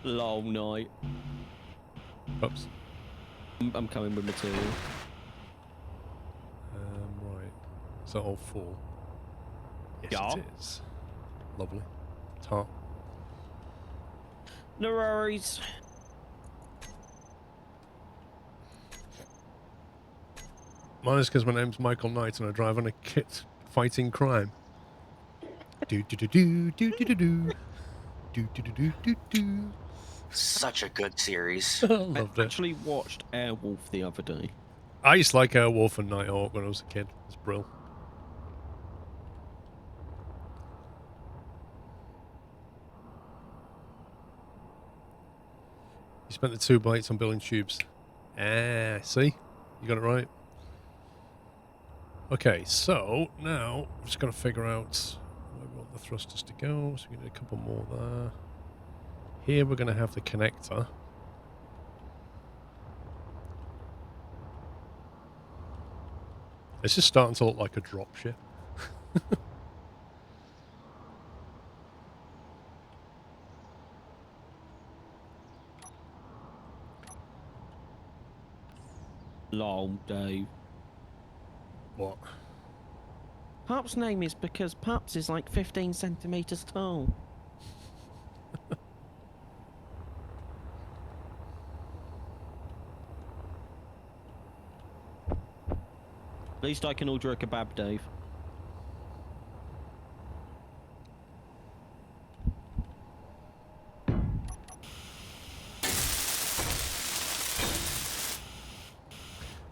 Long night. Oops. I'm coming with material. Right. Is that all full? Yes, Yeah. it is. Lovely. Top. No worries. Mine is because my name's Michael Knight and I drive on a kit fighting crime. Do do do do do do do do do do do do do. Such a good series. Loved I it. actually watched Airwolf the other day. I used to like Airwolf and Nighthawk when I was a kid. It's brilliant. You spent the 2 bytes on building tubes. Ah, see? You got it right. Okay, so now I'm just going to figure out where we want the thrusters to go. So we need a couple more there. Here we're going to have the connector. This is starting to look like a dropship. Lol, Dave. What? Pup's name is because Pups is like 15 centimeters tall. At least I can order a kebab, Dave.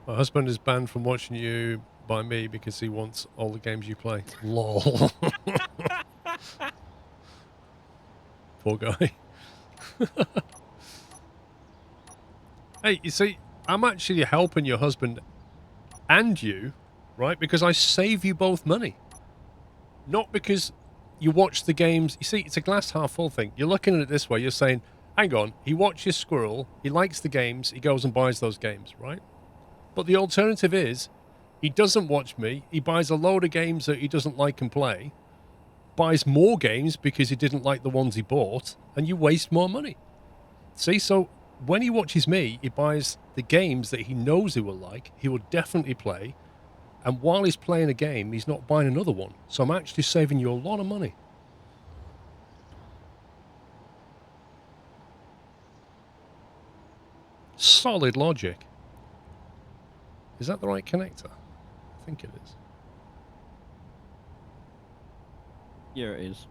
My husband is banned from watching you by me because he wants all the games you play. Lol. Poor guy. Hey, you see, I'm actually helping your husband and you, right? Because I save you both money. Not because you watch the games. You see, it's a glass half full thing. You're looking at it this way. You're saying, hang on, he watches Squirrel, he likes the games, he goes and buys those games, right? But the alternative is, he doesn't watch me, he buys a load of games that he doesn't like and play, buys more games because he didn't like the ones he bought, and you waste more money. See, so when he watches me, he buys the games that he knows he will like, he will definitely play, and while he's playing a game, he's not buying another one. So I'm actually saving you a lot of money. Solid logic. Is that the right connector? I think it is. Yeah, it is.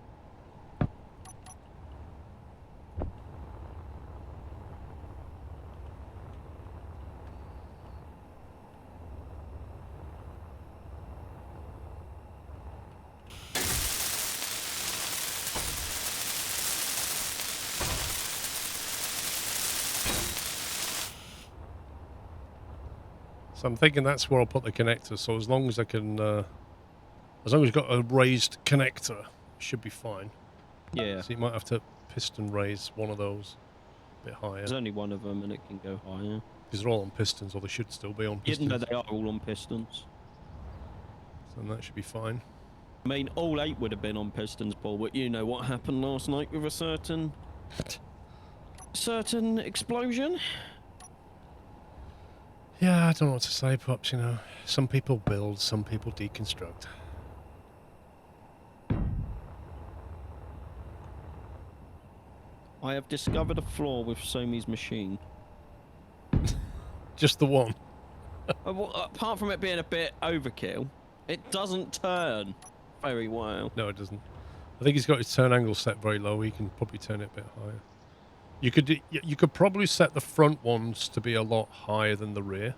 So I'm thinking that's where I'll put the connector. So as long as I can, as long as you've got a raised connector, it should be fine. Yeah. So you might have to piston raise one of those a bit higher. There's only one of them and it can go higher. Because they're all on pistons, or they should still be on Even though pistons. they are all on pistons. So that should be fine. I mean, all 8 would have been on pistons, Paul, but you know what happened last night with a certain explosion? Yeah, I don't know what to say, Pops, you know. Some people build, some people deconstruct. I have discovered a flaw with Somi's machine. Just the one. Well, apart from it being a bit overkill, it doesn't turn very well. No, it doesn't. I think he's got his turn angle set very low. He can probably turn it a bit higher. You could probably set the front ones to be a lot higher than the rear.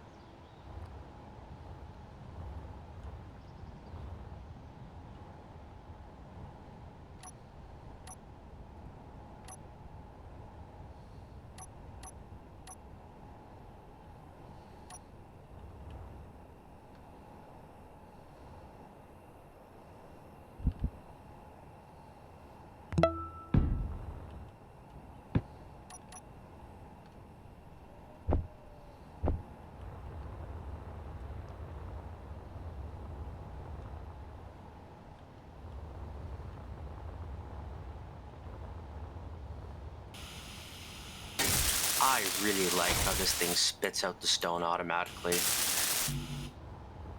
I really like how this thing spits out the stone automatically.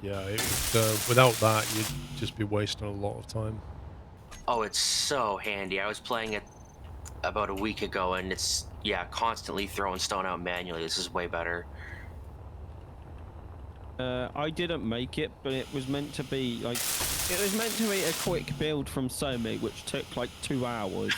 Yeah, without that, you'd just be wasting a lot of time. Oh, it's so handy. I was playing it about a week ago, and it's, yeah, constantly throwing stone out manually. This is way better. I didn't make it, but it was meant to be like, it was meant to be a quick build from Somi, which took like 2 hours.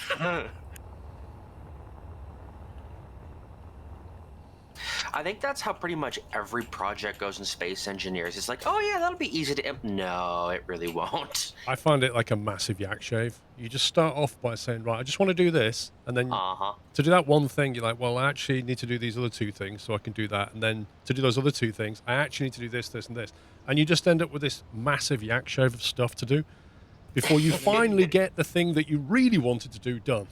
I think that's how pretty much every project goes in Space Engineers. It's like, oh yeah, that'll be easy to No, it really won't. I find it like a massive yak shave. You just start off by saying, right, I just want to do this, and then to do that one thing, you're like, well, I actually need to do these other 2 things, so I can do that, and then to do those other 2 things, I actually need to do this, this, and this, and you just end up with this massive yak shave of stuff to do before you finally get the thing that you really wanted to do done.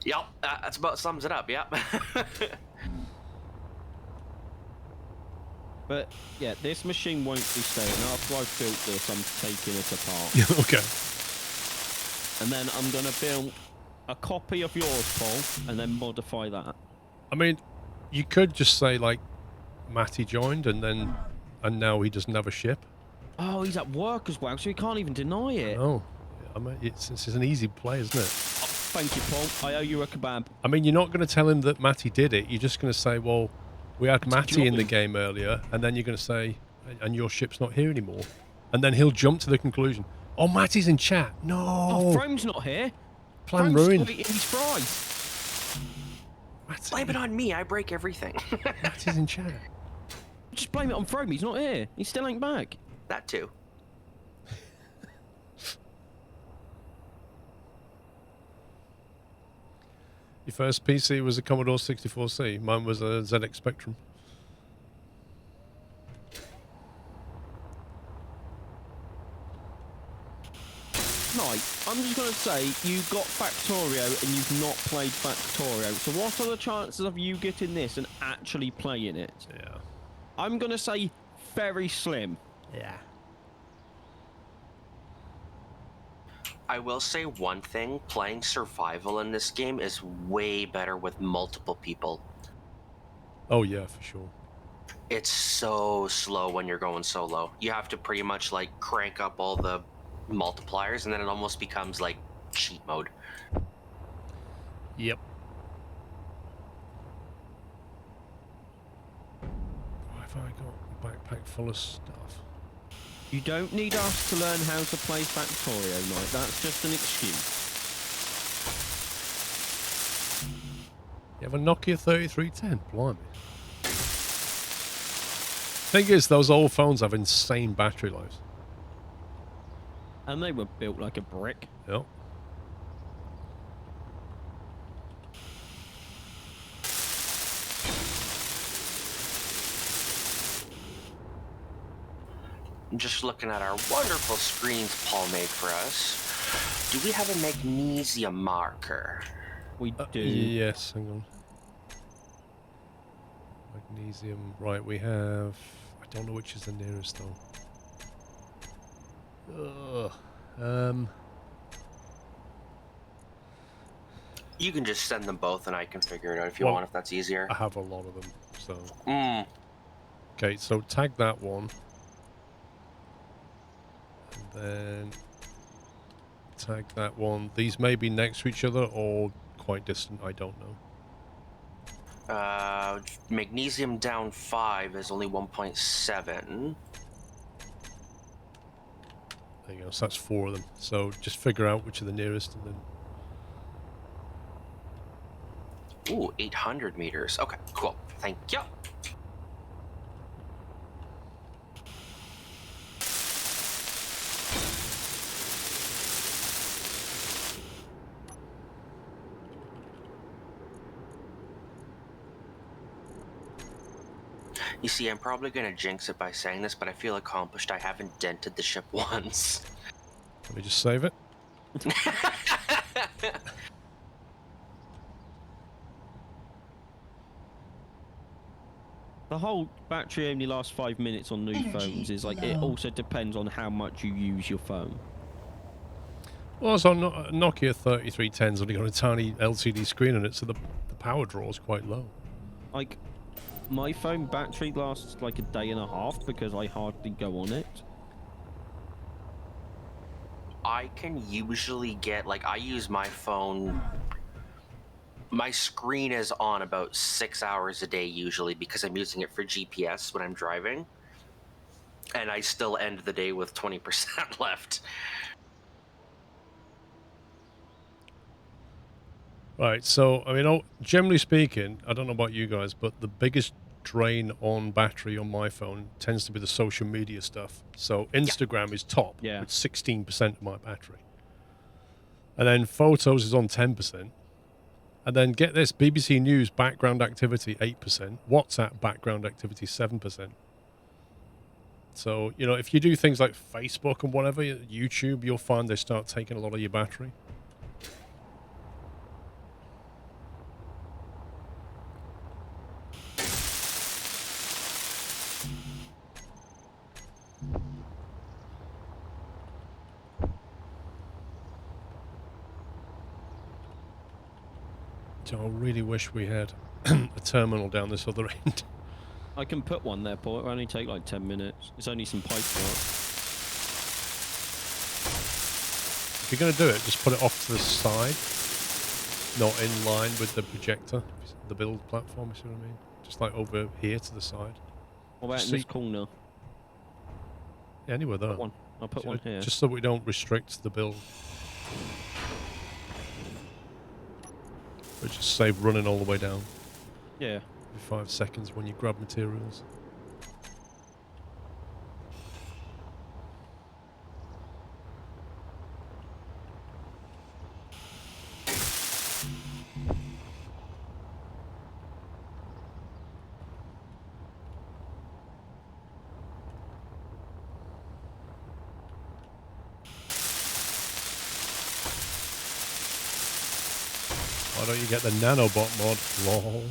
Yep, that's about sums it up. Yep. But yeah, this machine won't be staying. After I've built this, I'm taking it apart. Okay. And then I'm going to build a copy of yours, Paul, and then modify that. I mean, you could just say, like, Matty joined, and now he doesn't have a ship. Oh, he's at work as well, so he can't even deny it. Oh, I mean, it's an easy play, isn't it? Oh, thank you, Paul. I owe you a kebab. I mean, you're not going to tell him that Matty did it. You're just going to say, well, we had Matty in the game earlier, and then you're going to say, and your ship's not here anymore. And then he'll jump to the conclusion, oh, Matty's in chat. No. Oh, Frome's not here. Plan Frome's ruined. eating his fries. Matty. Blame it on me. I break everything. Matty's in chat. Just blame it on Frome. He's not here. He still ain't back. That too. Your first PC was a Commodore 64C. Mine was a ZX Spectrum. Right, I'm just going to say, you got Factorio and you've not played Factorio. So what are the chances of you getting this and actually playing it? Yeah. I'm going to say very slim. Yeah. I will say one thing, playing survival in this game is way better with multiple people. Oh, yeah, for sure. It's so slow when you're going solo. You have to pretty much like crank up all the multipliers, and then it almost becomes like cheat mode. Yep. Why have I got a backpack full of stuff? You don't need us to learn how to play Factorio, Mike. That's just an excuse. You have a Nokia 3310? Blimey. Thing is, those old phones have insane battery lives. And they were built like a brick. Yep. I'm just looking at our wonderful screens Paul made for us. Do we have a magnesium marker? We do. Yes, hang on. Magnesium. Right, we have... I don't know which is the nearest, though. Ugh. You can just send them both and I can figure it out if you want, if that's easier. I have a lot of them, so... Okay, so tag that one. And then... tag that one. These may be next to each other or quite distant, I don't know. Magnesium down 5 is only 1.7. There you go, so that's 4 of them. So just figure out which are the nearest and then... Ooh, 800 meters. Okay, cool. Thank you. You see, I'm probably going to jinx it by saying this, but I feel accomplished. I haven't dented the ship once. Let me just save it. The whole battery only lasts 5 minutes on new phones is like, it also depends on how much you use your phone. Well, so Nokia 3310's only got a tiny LCD screen on it, so the power draw is quite low. Like, my phone battery lasts like a day and a half because I hardly go on it. I can usually get, like, I use my phone. My screen is on about 6 hours a day usually because I'm using it for GPS when I'm driving. And I still end the day with 20% left. Right, so, I mean, generally speaking, I don't know about you guys, but the biggest drain on battery on my phone tends to be the social media stuff. So Instagram is top Yeah. with 16% of my battery. And then photos is on 10%. And then get this, BBC News background activity 8%, WhatsApp background activity 7%. So, you know, if you do things like Facebook and whatever, YouTube, you'll find they start taking a lot of your battery. So I really wish we had a terminal down this other end. I can put one there, Paul. It'll only take like 10 minutes. It's only some pipe work. If you're going to do it, just put it off to the side, not in line with the projector, the build platform, you see what I mean? Just like over here to the side. What about in this corner? Yeah, anywhere there. Put one. I'll put one here. Just so we don't restrict the build. But just save running all the way down. Yeah. Every 5 seconds when you grab materials. Why don't you get the nanobot mod? Lol.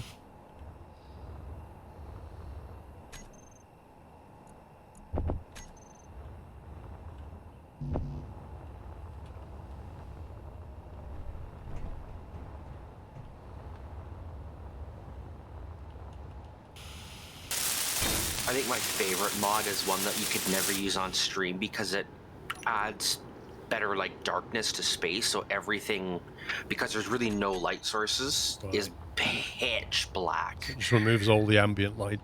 I think my favorite mod is one that you could never use on stream because it adds better like darkness to space, so everything, because there's really no light sources, is pitch black. It just removes all the ambient light.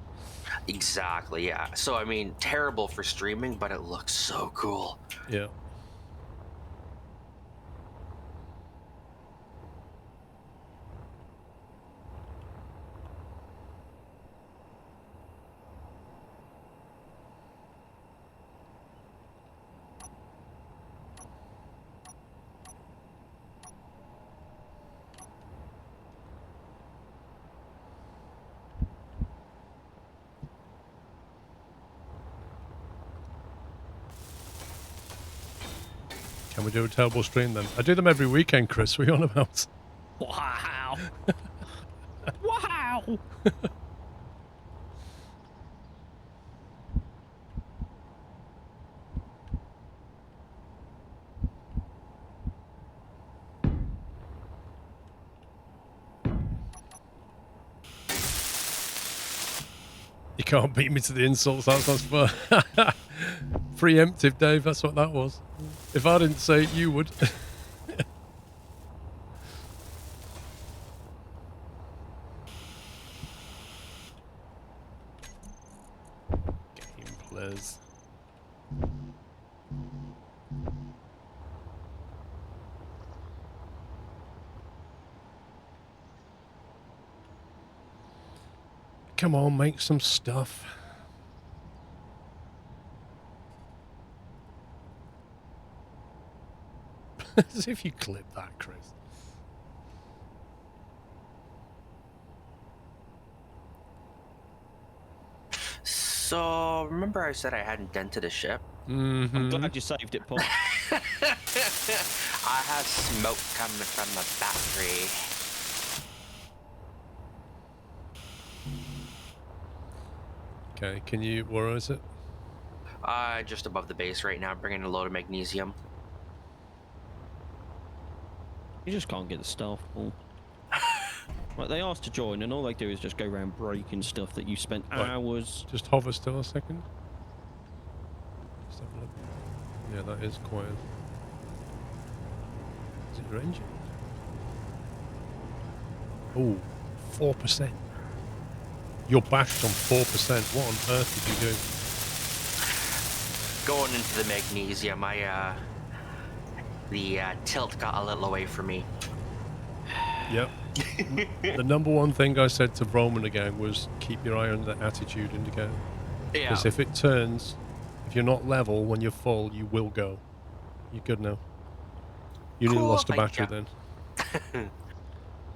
Exactly, yeah. So I mean, terrible for streaming, but it looks so cool. Yeah. Can we do a terrible stream then? I do them every weekend, Chris. What are you on about? Wow. Wow. You can't beat me to the insults. That's fun. Preemptive, Dave. That's what that was. If I didn't say it, you would. Game players. Come on, make some stuff. As if you clip that, Chris. So remember I said I hadn't dented a ship? Mm-hmm. I'm glad you saved it, Paul. I have smoke coming from the battery. Okay, can you... Where is it? Just above the base right now, bringing a load of magnesium. You just can't get the stuff, Paul. Like, they ask to join, and all they do is just go around breaking stuff that you spent Right. hours. Just hover still a second. Just have a look. Yeah, that is quite. Is it your engine? Oh, 4%. You're bashed on 4%. What on earth did you do? Going into the magnesium, the tilt got a little away from me. Yep. The number one thing I said to Roman again was keep your eye on the attitude indicator. Yeah. Because if it turns, if you're not level when you're full, you will go. You're good now. You nearly Cool, lost a thank battery ya. then.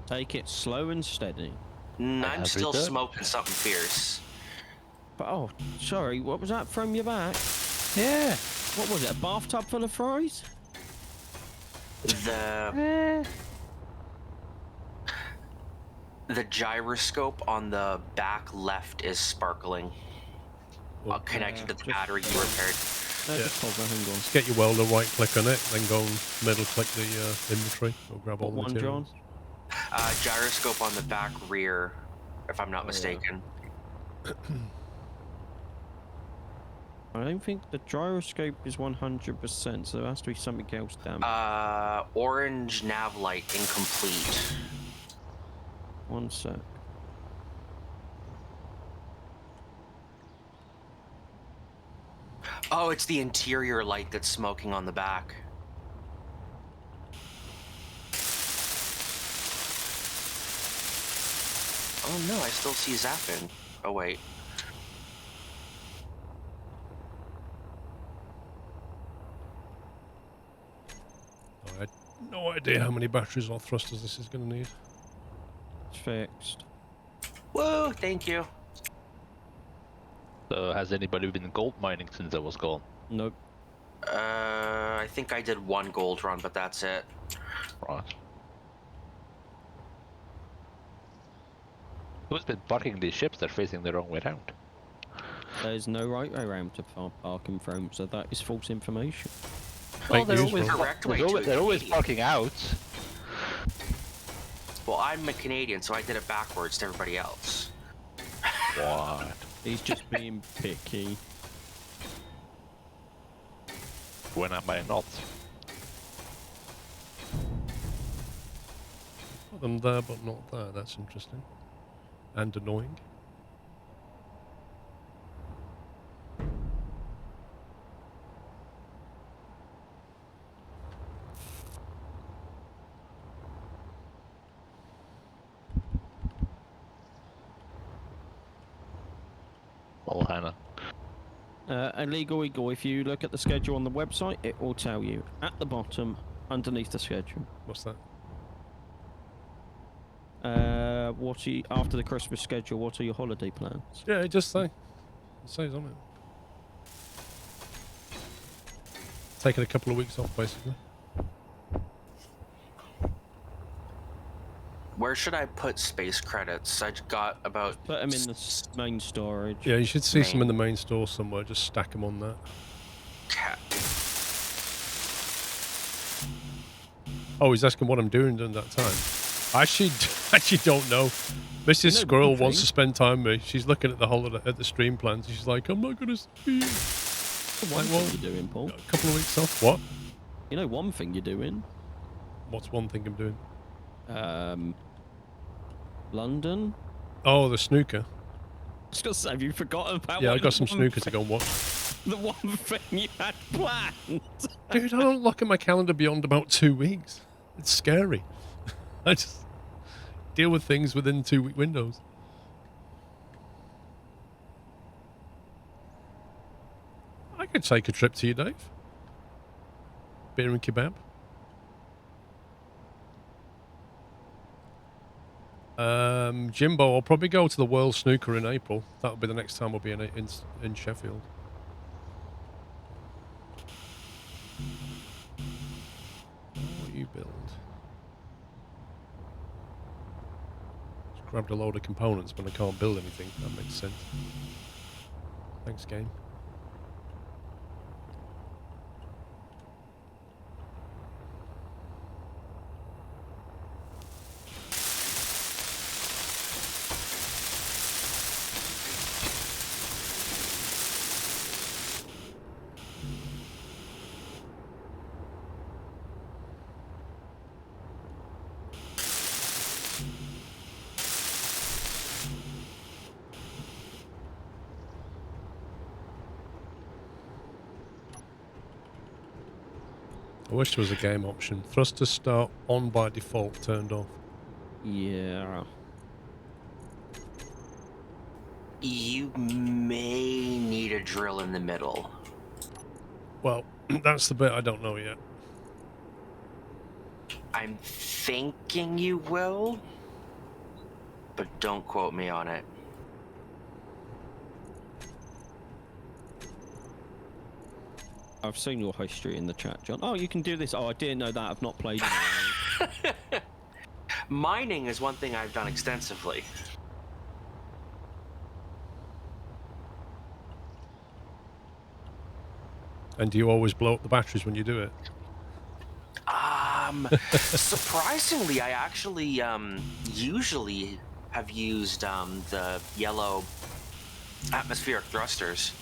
Take it slow and steady. I'm have still returned. smoking something fierce. But, oh, sorry, what was that from your back? Yeah. What was it, a bathtub full of fries? The gyroscope on the back left is sparkling. Well, Connected to the just- battery you repaired. No, Yeah. just hold that, hang on. just get your welder, right click on it, then go and middle click the inventory. Or grab all What the one, John? materials. Gyroscope on the back rear, if I'm not Oh, yeah. mistaken. I don't think the gyroscope is 100%, so there has to be something else damn. Orange nav light incomplete. One sec. Oh, it's the interior light that's smoking on the back. Oh no, I still see zapping. Oh wait. I had no idea how many batteries or thrusters this is going to need. It's fixed. Whoa, thank you. So has anybody been gold mining since I was gone? Nope. I think I did one gold run, but that's it. Right. Who's been parking these ships? They're facing the wrong way around. There's no right way around to park them from, so that is false information. Well, Fake they're news, always, bro. Correct way to they're always Canadian. parking out. Well, I'm a Canadian, so I did it backwards to everybody else. What? He's just being picky. When am I not? Got them there, but not there. That's interesting. And annoying. Well, Hannah. Illegal Eagle, if you look at the schedule on the website, it will tell you at the bottom, underneath the schedule. What's that? After the Christmas schedule, what are your holiday plans? Yeah, it just say. It says on it. Taking a couple of weeks off, basically. Where should I put space credits? I got about. Put them in the main storage. Yeah, you should see some Main. in the main store somewhere. Just stack them on that. Cat. Oh, he's asking what I'm doing during that time. I actually, actually don't know. Mrs. know Squirrel one wants thing. to spend time with me. She's looking at the holiday, at the stream plans. She's like, I'm not going to see you. One Like, well, thing you're doing, Paul. A couple of weeks off. What? You know one thing you're doing? What's one thing I'm doing? London? Oh, the snooker. I was gonna say, have you forgotten about Yeah, I what got the some one snooker to thing- go and watch. The one thing you had planned. Dude, I don't look at my calendar beyond about 2 weeks. It's scary. I just deal with things within 2-week windows. I could take a trip to you, Dave. Beer and kebab. Jimbo, I'll probably go to the World Snooker in April. That'll be the next time we'll be in Sheffield. What you build? Just grabbed a load of components, but I can't build anything. That makes sense. Thanks, game. I wish there was a game option. Thrusters start on by default, turned off. Yeah. You may need a drill in the middle. Well, that's the bit I don't know yet. I'm thinking you will, but don't quote me on it. I've seen your history in the chat, John. Oh, you can do this. Oh, I didn't know that. I've not played it. Mining is one thing I've done extensively. And do you always blow up the batteries when you do it? Surprisingly, I actually usually have used the yellow atmospheric thrusters.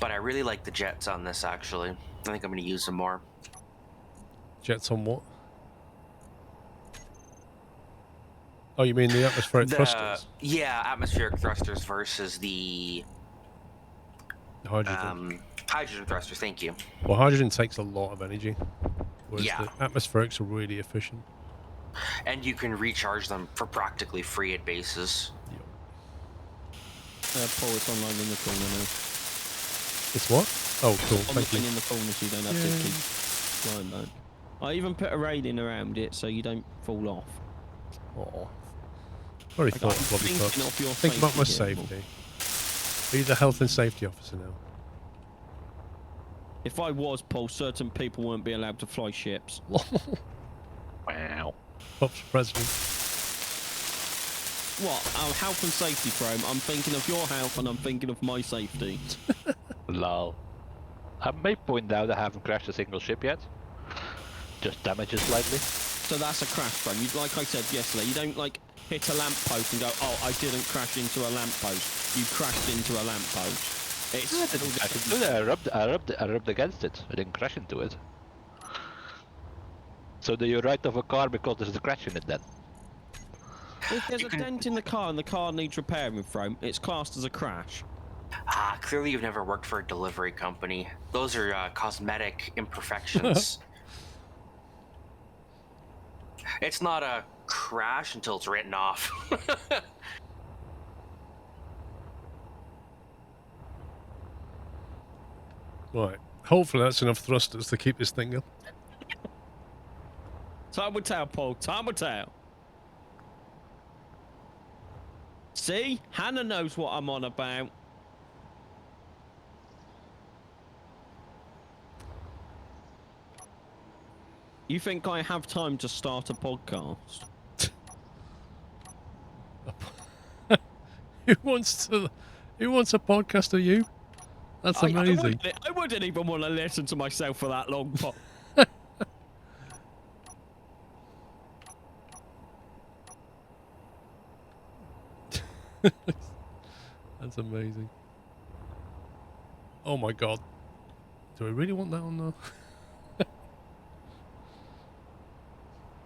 But I really like the jets on this, actually. I think I'm going to use them more. Jets on what? Oh, you mean the atmospheric thrusters? Yeah, atmospheric thrusters versus the Hydrogen. hydrogen thrusters, thank you. Well, hydrogen takes a lot of energy. Whereas Yeah. the atmospherics are really efficient. And you can recharge them for practically free at bases. Paul, it's online in the corner now. It's what? Oh, cool. On the Thank thing you. in the corner so you don't have to keep flying back. I even put a railing around it so you don't fall off. Oh, very I'm thoughtful of you, thinking folks. of your Think about my safety here, safety. Are you the health and safety officer now? If I was, Paul, certain people won't be allowed to fly ships. Wow. Pops for president. What? Health and safety frame. I'm thinking of your health and I'm thinking of my safety. Lol. I may point out I haven't crashed a single ship yet. Just damages slightly. So that's a crash frame. Like I said yesterday, you don't like hit a lamppost and go, oh, I didn't crash into a lamppost. You crashed into a lamppost. It's I didn't crash into it. I rubbed against it. I didn't crash into it. So do you write off a car because there's a crash in it then? If there's a dent in the car and the car needs repairing frame, it's classed as a crash. Clearly you've never worked for a delivery company. Those are cosmetic imperfections. It's not a crash until it's written off. Right. Hopefully that's enough thrusters to keep this thing up. Time will tell, Paul. Time will tell. See? Hannah knows what I'm on about. You think I have time to start a podcast? Who wants a podcast of you? That's amazing. I wouldn't even want to listen to myself for that long. That's amazing. Oh my god. Do I really want that on there?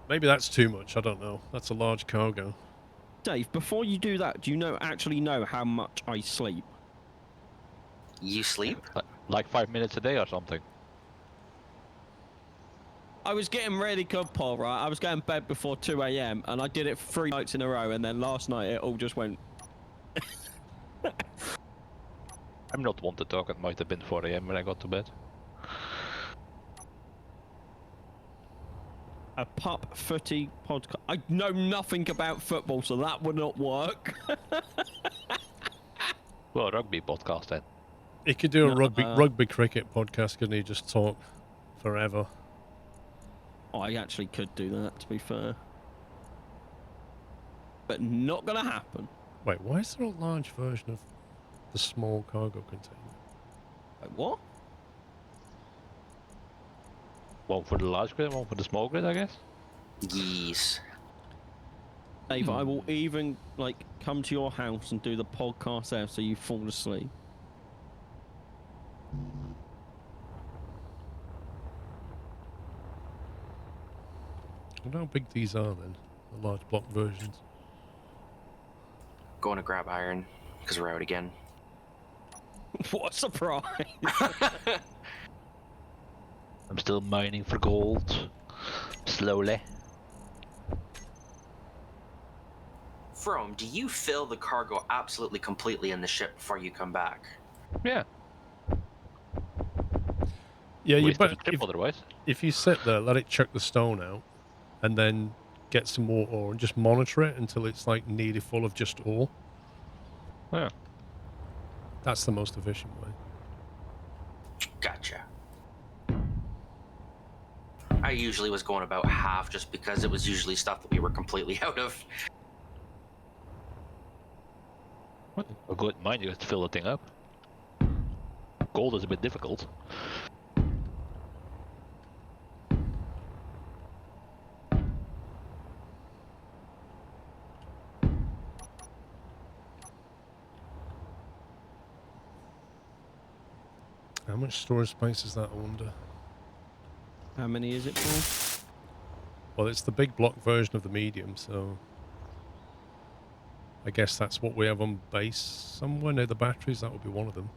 Maybe that's too much, I don't know. That's a large cargo. Dave, before you do that, do you actually know how much I sleep? You sleep? Like 5 minutes a day or something. I was getting really good, Paul, right? I was going to bed before 2 a.m. and I did it 3 nights in a row, and then last night it all just went... I'm not one to talk. It might have been 4 a.m. when I got to bed. A pup footy podcast. I know nothing about football, so that would not work. Well, rugby podcast then. He could do a No, rugby cricket podcast, couldn't he? Just talk forever. I actually could do that, to be fair. But not gonna happen. Wait, why is there a large version of the small cargo container? Wait, what? One for the large grid, one for the small grid, I guess. Yes. Dave, I will even, like, come to your house and do the podcast there so you fall asleep. I wonder how big these are then, the large block versions. Going to grab iron, because we're out again. What a surprise! I'm still mining for gold. Slowly. Frome, do you fill the cargo absolutely completely in the ship before you come back? Yeah. Yeah, you Waste of bet. the trip otherwise. If you sit there, let it chuck the stone out, and then get some more ore and just monitor it until it's like nearly full of just ore. Yeah. That's the most efficient way. Gotcha. I usually was going about half just because it was usually stuff that we were completely out of. Well, a good mine, you have to fill the thing up. Gold is a bit difficult. How much storage space is that, I wonder? How many is it for? Well, it's the big block version of the medium, so I guess that's what we have on base somewhere near the batteries. That would be one of them.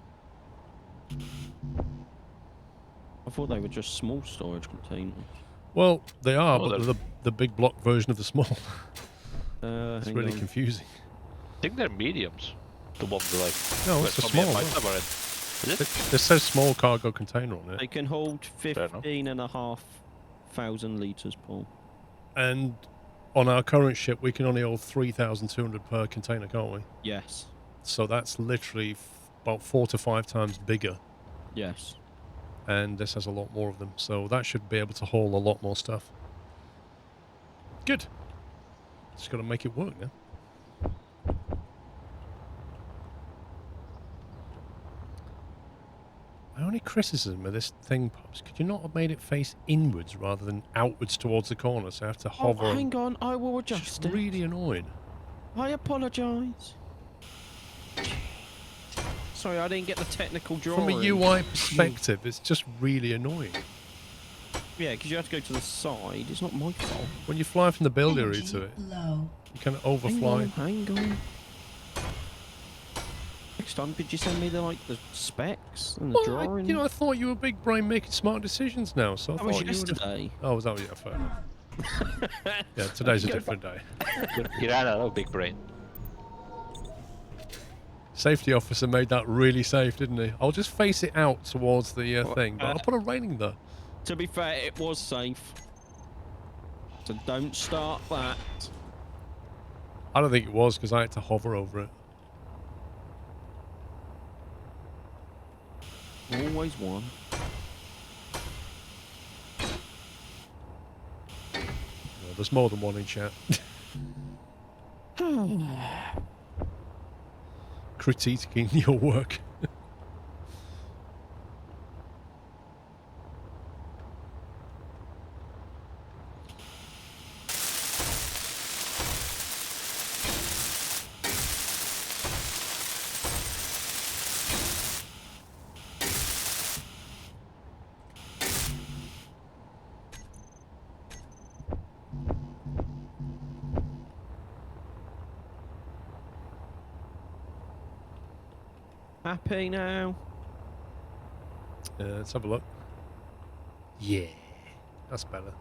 I thought they were just small storage containers. Well, they are, Oh, but they're- the big block version of the small. It's Hang really on. confusing. I think they're mediums. The ones that like. No, with it's a probably small fight one. club are in. Is it? It says small cargo container on it. They can hold enough. 15,500 litres, Paul. And on our current ship, we can only hold 3,200 per container, can't we? Yes. So that's literally about 4 to 5 times bigger. Yes. And this has a lot more of them. So that should be able to haul a lot more stuff. Good. Just got to make it work now. My only criticism of this thing, Pops, could you not have made it face inwards rather than outwards towards the corner, so I have to Oh, hover? hang on. I will It's adjust just it. really annoying. I apologise. Sorry, I didn't get the technical drawing. From a UI perspective, it's just really annoying. Yeah, because you have to go to the side. It's not my fault. When you fly from the build area Energy to it, low. you kind of Hang overfly. on. Next time, could you send me the specs and the Well, drawing? I thought you were a big brain making smart decisions now, so I that was thought you would have... yesterday. Oh, was that? Yeah, fair enough. Yeah, today's a different day. You ran out of big brain. Safety officer made that really safe, didn't he? I'll just face it out towards the thing, but I'll put a railing there. To be fair, it was safe. So don't start that. I don't think it was because I had to hover over it. Always one. Well, there's more than one in chat. Critiquing your work. Happy now? Let's have a look. Yeah, that's better.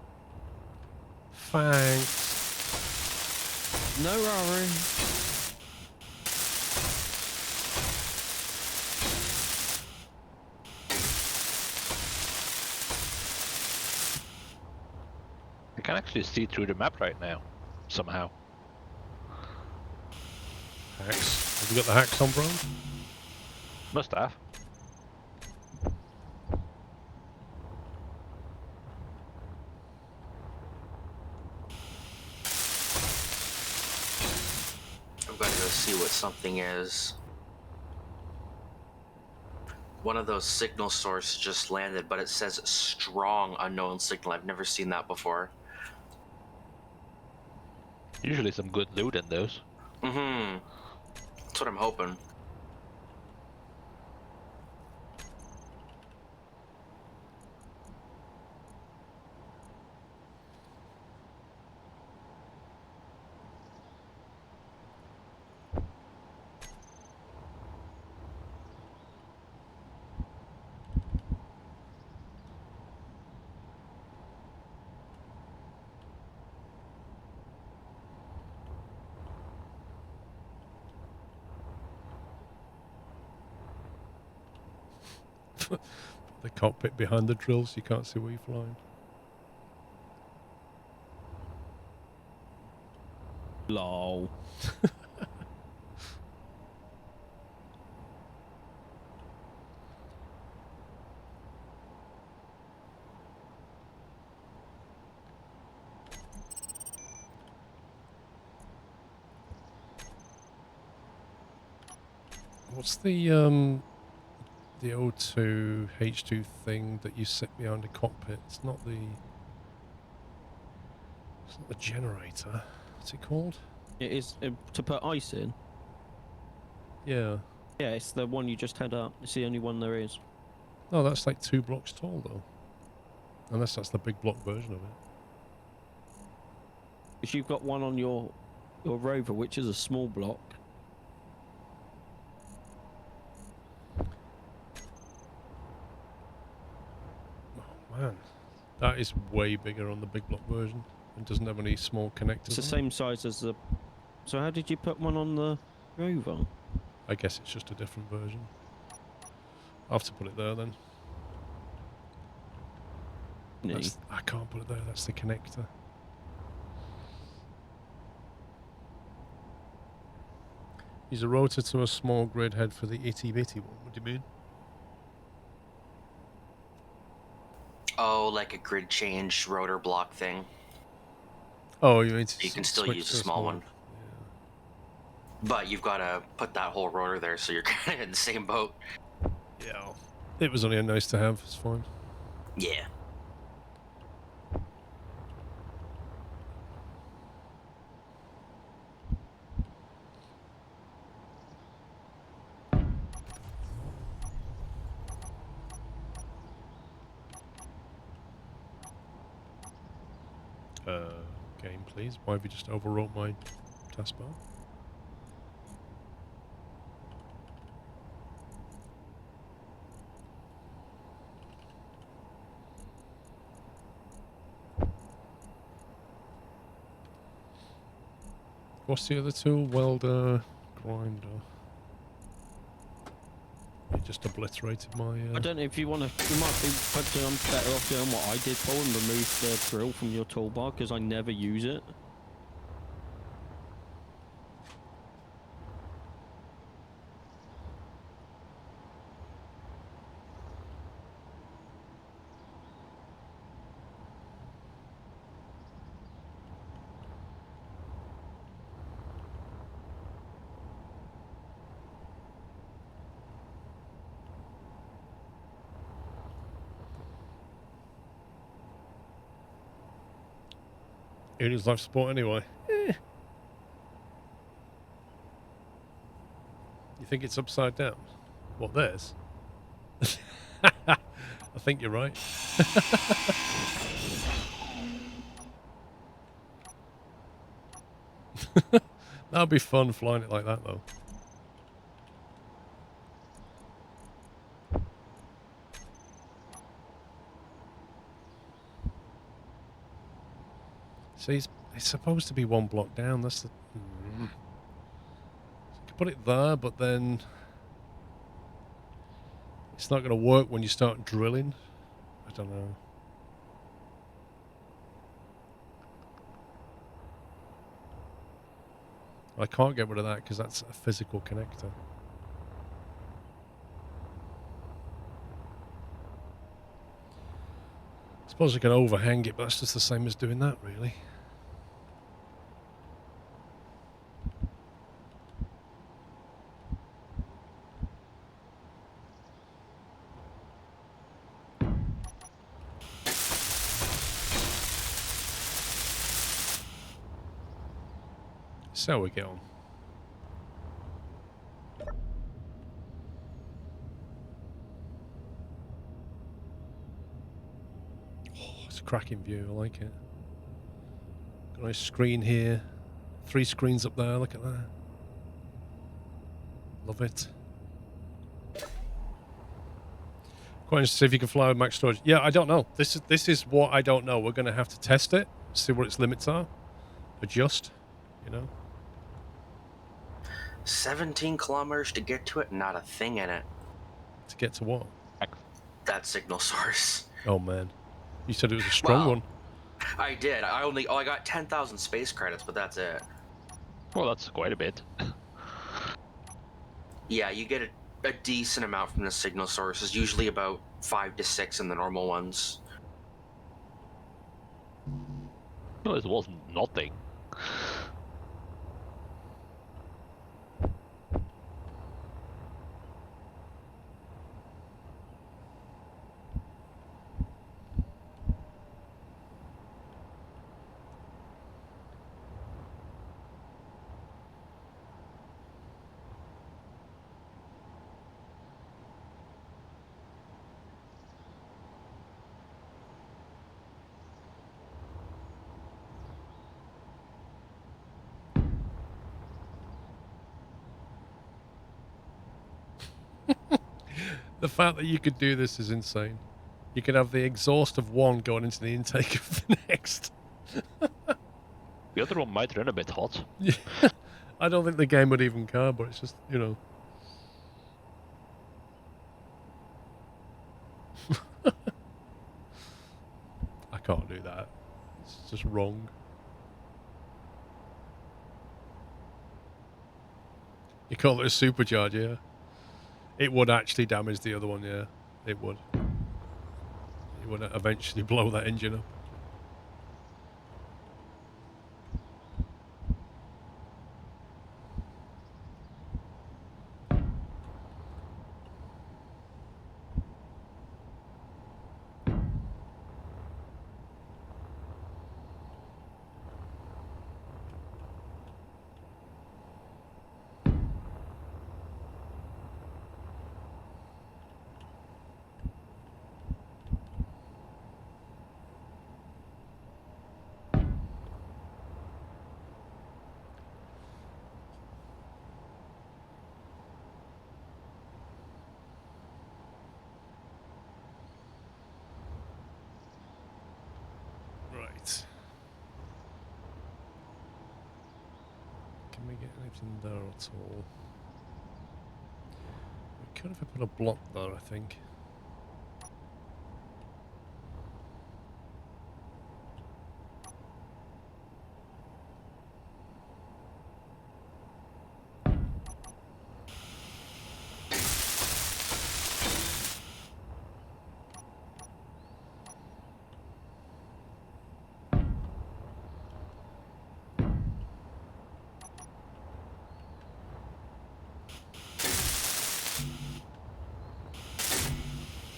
Thanks. No worry. I can actually see through the map right now, somehow. Hacks. Have you got the hacks on, bro? Must have. I'm going to go see what something is. One of those signal sources just landed, but it says strong unknown signal. I've never seen that before. Usually some good loot in those. Mm-hmm. That's what I'm hoping. The cockpit behind the drills, you can't see where you're flying. Lol. What's the O2 H2 thing that you sit behind the cockpit? It's not the generator. What's it called? It is to put ice in. Yeah. Yeah, it's the one you just had up. It's the only one there is. No, that's like 2 blocks tall though. Unless that's the big block version of it. Because you've got one on your rover, which is a small block. Oh man, that is way bigger on the big block version and doesn't have any small connectors. It's the on it. same size as the. So how did you put one on the rover? I guess it's just a different version. I'll have to put it there then. No. I can't put it there, that's the connector. Use a rotor to a small grid head for the itty bitty one. What do you mean? Oh, like a grid change rotor block thing. Oh, you mean to You can still switch use to a small one. But you've got to put that whole rotor there, so you're kind of in the same boat. Yeah. It was only a nice to have, it's fine. Yeah. Game please. Why have you just overwrote my taskbar? What's the other tool? Welder, grinder. You just obliterated my. I don't know if you want to. You might be better off doing what I did, Paul, and remove the drill from your toolbar because I never use it. Who needs life support anyway? You think it's upside down? What, theirs? I think you're right. That'd be fun flying it like that though. See, it's supposed to be 1 block down. That's the. So you can put it there, but then it's not going to work when you start drilling. I don't know. I can't get rid of that because that's a physical connector. I suppose I can overhang it, but that's just the same as doing that, really. So we get on. It's a cracking view, I like it. Got a nice screen here. 3 screens up there, look at that. Love it. Quite interested to see if you can fly with max storage. Yeah, I don't know. This is what I don't know. We're going to have to test it, see what its limits are, adjust, you know. 17 kilometers to get to it, not a thing in it. To get to what? that signal source. Oh man, you said it was a strong Wow. one. I did. I got 10,000 space credits, but that's it. Well, that's quite a bit. Yeah, you get a decent amount from the signal sources, usually about 5 to 6 in the normal ones. No, it wasn't nothing. The fact that you could do this is insane. You could have the exhaust of one going into the intake of the next. The other one might run a bit hot. Yeah. I don't think the game would even care, but it's just, you know. I can't do that. It's just wrong. You call it a supercharge, yeah? It would actually damage the other one, yeah. It would. It would eventually blow that engine up. Right. Can we get anything there at all? We could have put a block there, I think.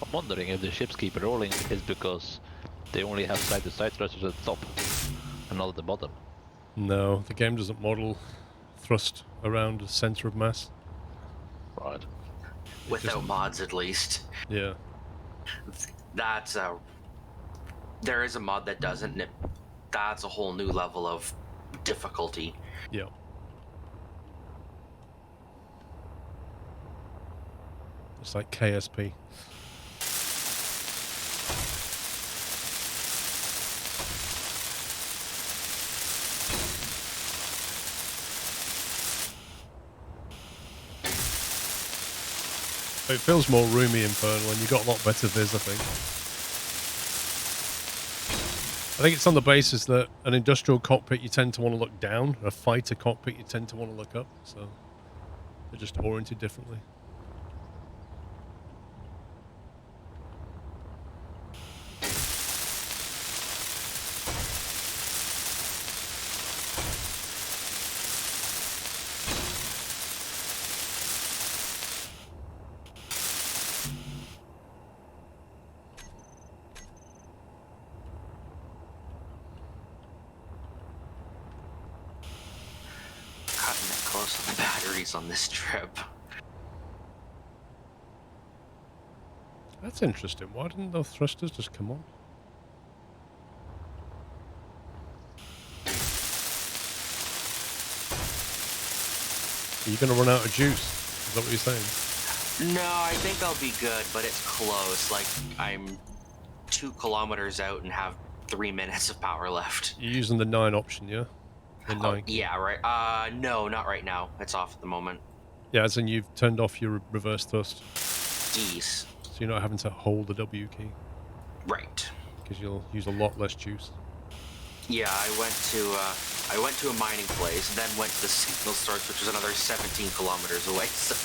I'm wondering if the ships keep rolling is because they only have side-to-side thrusters at the top and not at the bottom. No, the game doesn't model thrust around the center of mass. Right. Without mods, at least. Yeah. That's a. There is a mod that doesn't, and that's a whole new level of difficulty. Yeah. It's like KSP. It feels more roomy Infernal, and you got a lot better viz, I think. I think it's on the basis that an industrial cockpit you tend to want to look down, a fighter cockpit you tend to want to look up, so they're just oriented differently. Cutting it close on the batteries on this trip. That's interesting. Why didn't those thrusters just come on? Are you going to run out of juice? Is that what you're saying? No, I think I'll be good, but it's close. Like, I'm 2 kilometers out and have 3 minutes of power left. You're using the 9 option, yeah? The 9. Yeah, right. No, not right now. It's off at the moment. Yeah, as in you've turned off your reverse thrust. Geez. So So you're not having to hold the W key, Right. because you'll use a lot less juice. Yeah, I went to a mining place, then went to the signal source, which was another 17 kilometers away. So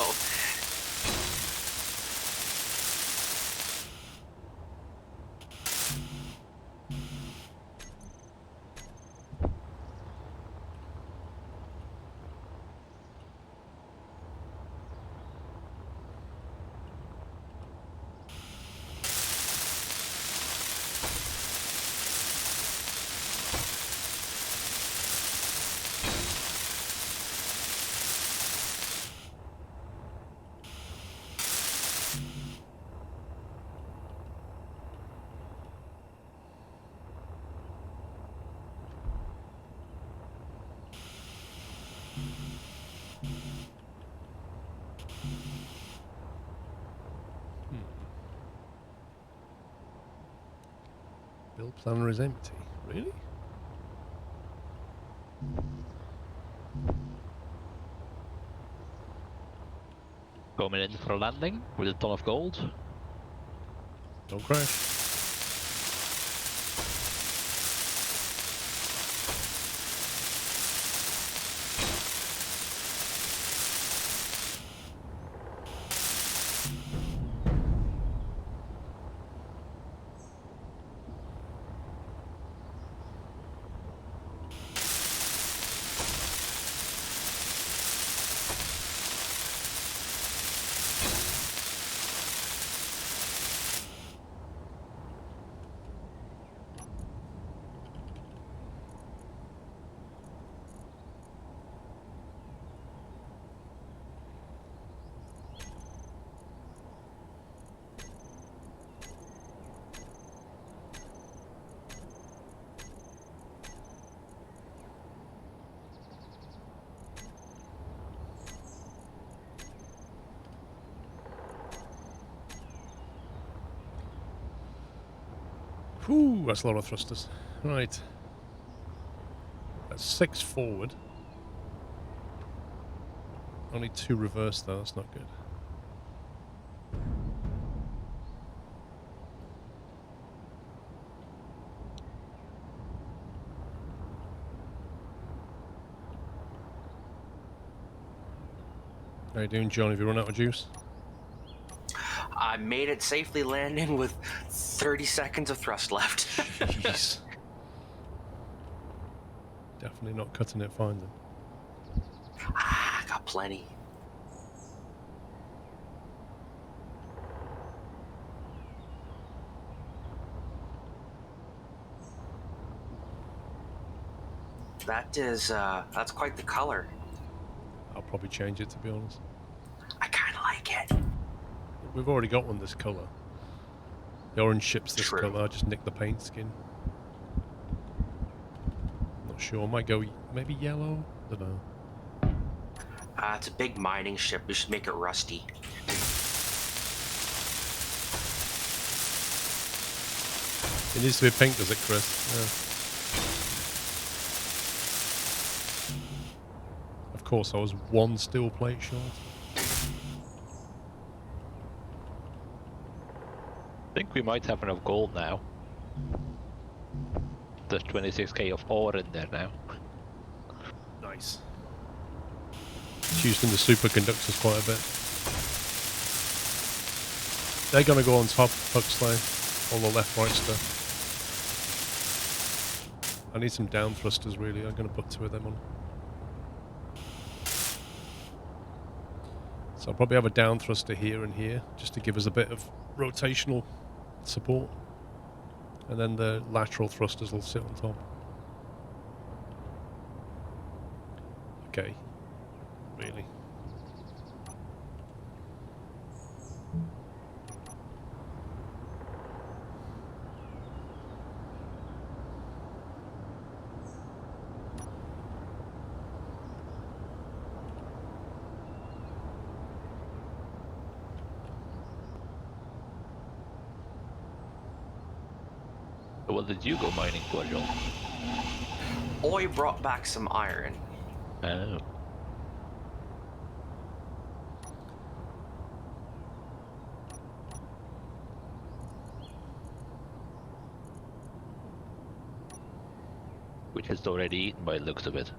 Build planner is empty. Really? Coming in for a landing with a ton of gold. Don't crash. Whew, that's a lot of thrusters. Right. That's 6 forward. Only 2 reverse though, that's not good. How you doing, John? Have you run out of juice? I made it safely landing with 30 seconds of thrust left. Jeez. Definitely not cutting it fine then. Got plenty. That's quite the color. I'll probably change it, to be honest. I kind of like it. We've already got one this colour. The orange ship's this True. colour. I just nicked the paint skin. Not sure. Might go maybe yellow. Don't know. It's a big mining ship. We should make it rusty. It needs to be pink, does it, Chris? Yeah. Of course, I was 1 steel plate short. I think we might have enough gold now. There's 26k of ore in there now. Nice. It's used in the superconductors quite a bit. They're going to go on top, Huxley. All the left-right stuff. I need some down thrusters, really. I'm going to put 2 of them on. So I'll probably have a down thruster here and here, just to give us a bit of rotational support. And then the lateral thrusters will sit on top. Okay. Really. What did you go mining for, John? Oi brought back some iron. Oh. which is already eaten by the looks of it.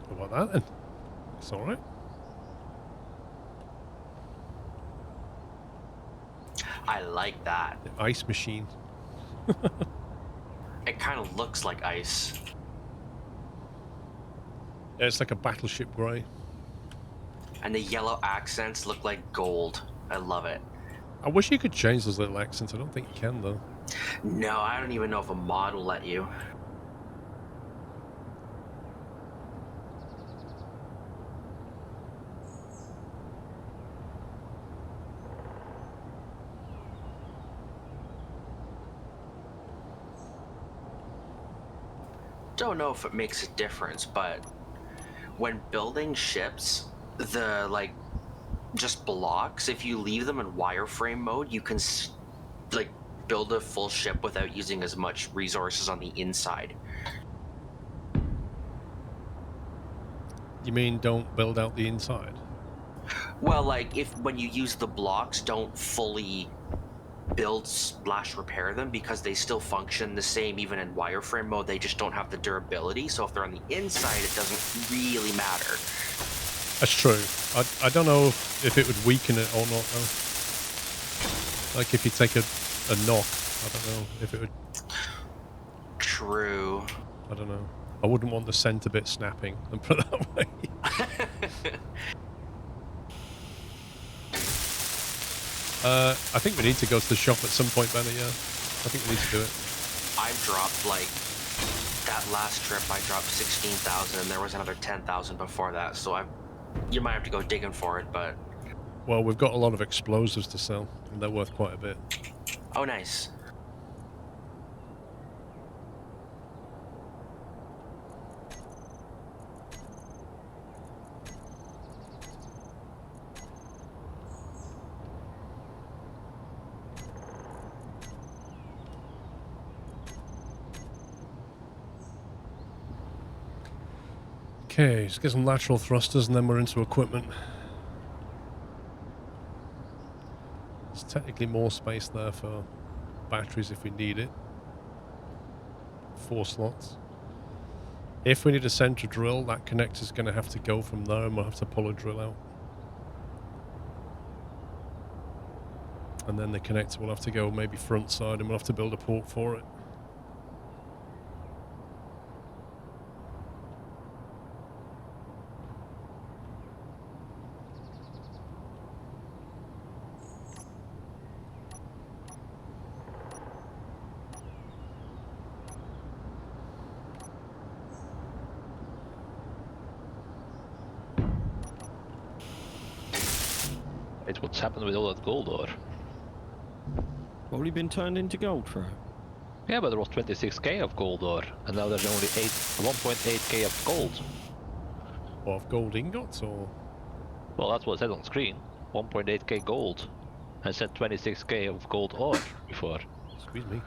How about that then? It's alright. I like that. The ice machine. It kind of looks like ice. Yeah, it's like a battleship grey. And the yellow accents look like gold. I love it. I wish you could change those little accents. I don't think you can though. No, I don't even know if a mod will let you. Don't know if it makes a difference, but when building ships, the like just blocks, if you leave them in wireframe mode, you can like build a full ship without using as much resources on the inside. You mean don't build out the inside? Well, like if when you use the blocks, don't fully build / repair them, because they still function the same even in wireframe mode. They just don't have the durability, so if they're on the inside it doesn't really matter. That's true. I don't know if it would weaken it or not though. Like if you take a knock, I don't know if it would. True. I don't know. I wouldn't want the center bit snapping, and put it that way. I think we need to go to the shop at some point, Benny, yeah. I think we need to do it. I dropped, like, that last trip I dropped 16,000 and there was another 10,000 before that, so you might have to go digging for it, but... Well, we've got a lot of explosives to sell, and they're worth quite a bit. Oh, nice. Okay, let's get some lateral thrusters and then we're into equipment. There's technically more space there for batteries if we need it. 4 slots. If we need a center drill, that connector's going to have to go from there and we'll have to pull a drill out. And then the connector will have to go maybe front side and we'll have to build a port for it. It's what's happened with all that gold ore. Probably been turned into gold for it. Yeah, but there was 26k of gold ore, and now there's only 1.8k of gold. What, of gold ingots or? Well, that's what it said on screen. 1.8k gold. I said 26k of gold ore before. Excuse me.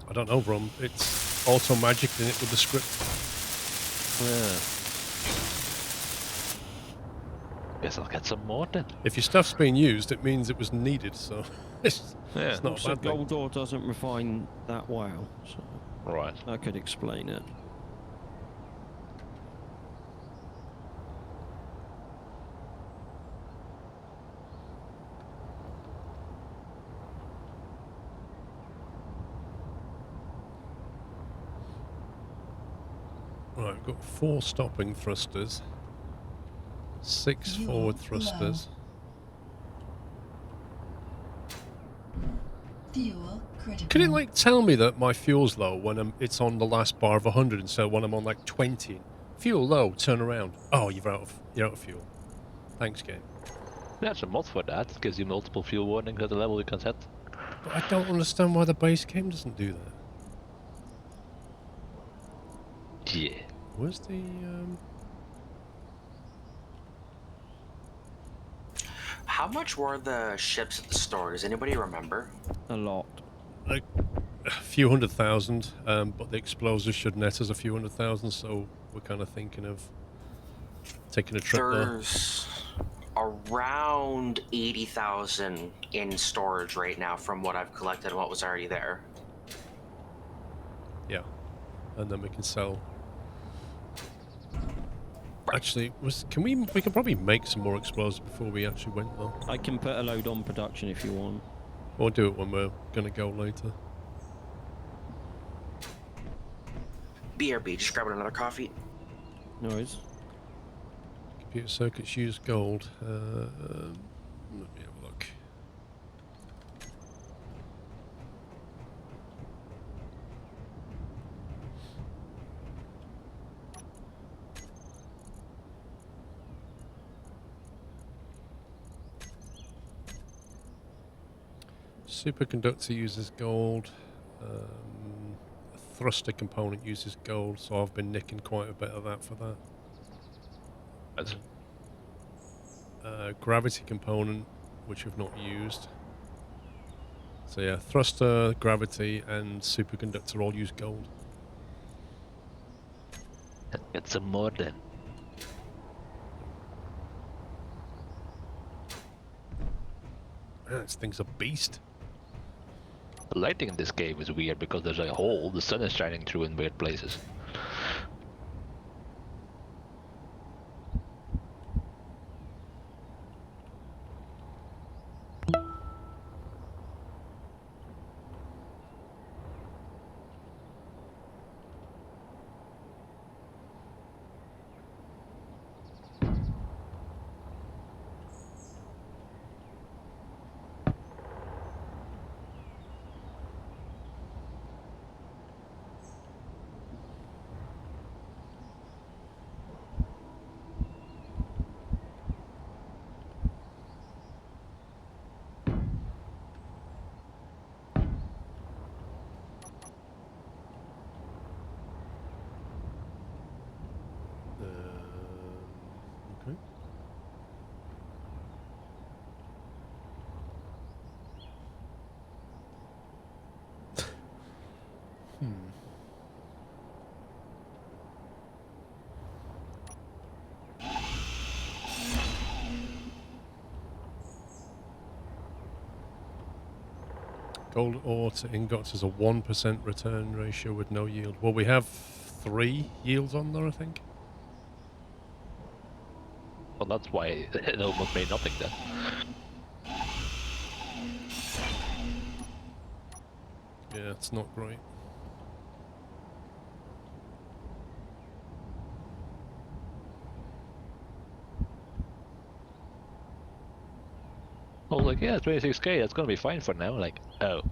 I don't know, Brom. It's auto-magic in it with the script. Yeah. Guess I'll get some more then. If your stuff's being used, it means it was needed, so it's Yeah. not a Also, bad thing. gold ore doesn't refine that well, so Right. that could explain it. Right, we've got 4 stopping thrusters, 6 You're forward low. thrusters. Fuel critical. Can it like tell me that my fuel's low when it's on the last bar of 100 instead of when I'm on like 20? Fuel low, turn around. Oh, you're out of fuel. Thanks, game. There's a mod for that. It gives you multiple fuel warnings at the level you can set. But I don't understand why the base game doesn't do that. Yeah. Where's the How much were the ships at the store? Does anybody remember? A lot. Like a few 100,000, but the explosives should net us a few 100,000, so we're kind of thinking of taking a trip there. There's around 80,000 in storage right now from what I've collected and what was already there. Yeah, and then we can sell. Actually, we can probably make some more explosives before we actually went though. I can put a load on production if you want. Or do it when we're gonna go later. BRB, just grabbing another coffee. No worries. Computer circuits use gold. Let me have a look. Superconductor uses gold. A thruster component uses gold, so I've been nicking quite a bit of that for that. That's Gravity component, which we've not used. So yeah, thruster, gravity, and superconductor all use gold. get some more then. Man, this thing's a beast. The lighting in this cave is weird because there's a hole, the sun is shining through in weird places. Okay. Gold ore to ingots is a 1% return ratio with no yield. Well, we have 3 yields on there, I think. Well, that's why it almost made nothing then. Yeah, it's not great. I was like, yeah, 26k, that's gonna be fine for now. Like, oh.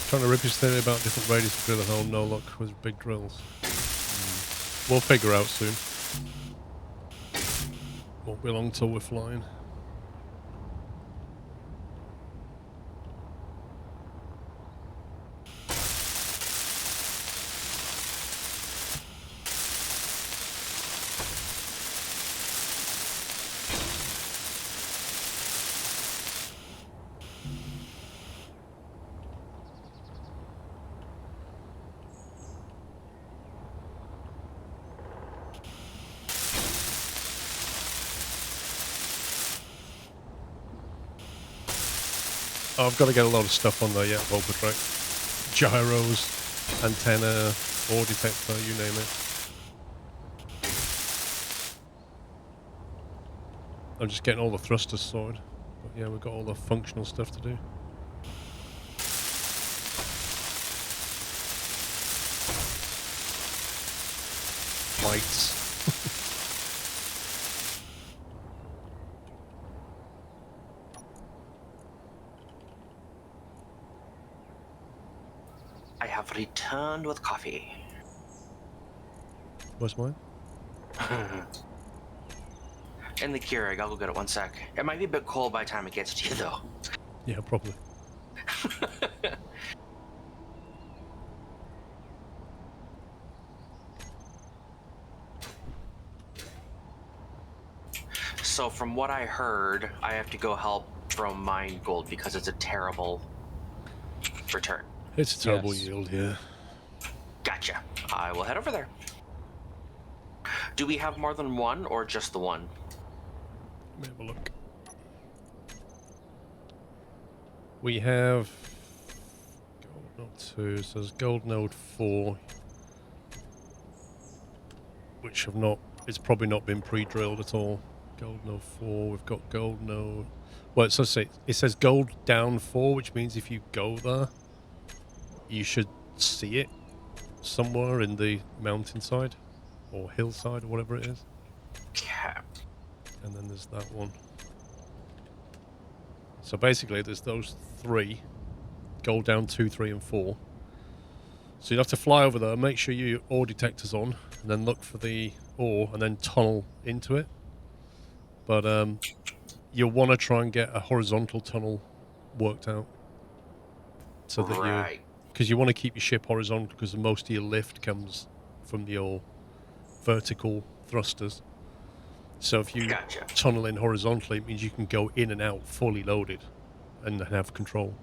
Trying to rip his theory about different radius to drill a hole, no luck with big drills. We'll figure out soon. Won't be long till we're flying. Oh, I've got to get a lot of stuff on there yet, Volpatrack. Gyros, antenna, ore detector, you name it. I'm just getting all the thrusters sorted. But yeah, we've got all the functional stuff to do. Lights. I have returned with coffee. Where's mine? In the Keurig, I'll go get it 1 sec. It might be a bit cold by the time it gets to you, though. Yeah, probably. So from what I heard, I have to go help from mine gold because it's a terrible return. It's a terrible Yes. yield, yeah. Gotcha. I will head over there. Do we have more than one or just the one? Let me have a look. We have gold node 2, so there's gold node 4, which have not, it's probably not been pre-drilled at all. Gold node 4, we've got gold node, well it says gold down 4, which means if you go there, you should see it somewhere in the mountainside, or hillside, or whatever it is. Yeah. And then there's that one. So basically there's those 3, gold down 2, 3 and 4. So you'd have to fly over there, make sure your ore detector's on, and then look for the ore, and then tunnel into it. But you'll want to try and get a horizontal tunnel worked out. So that Right. because you want to keep your ship horizontal, because most of your lift comes from your vertical thrusters. So if you Gotcha. tunnel in horizontally, it means you can go in and out fully loaded and have control.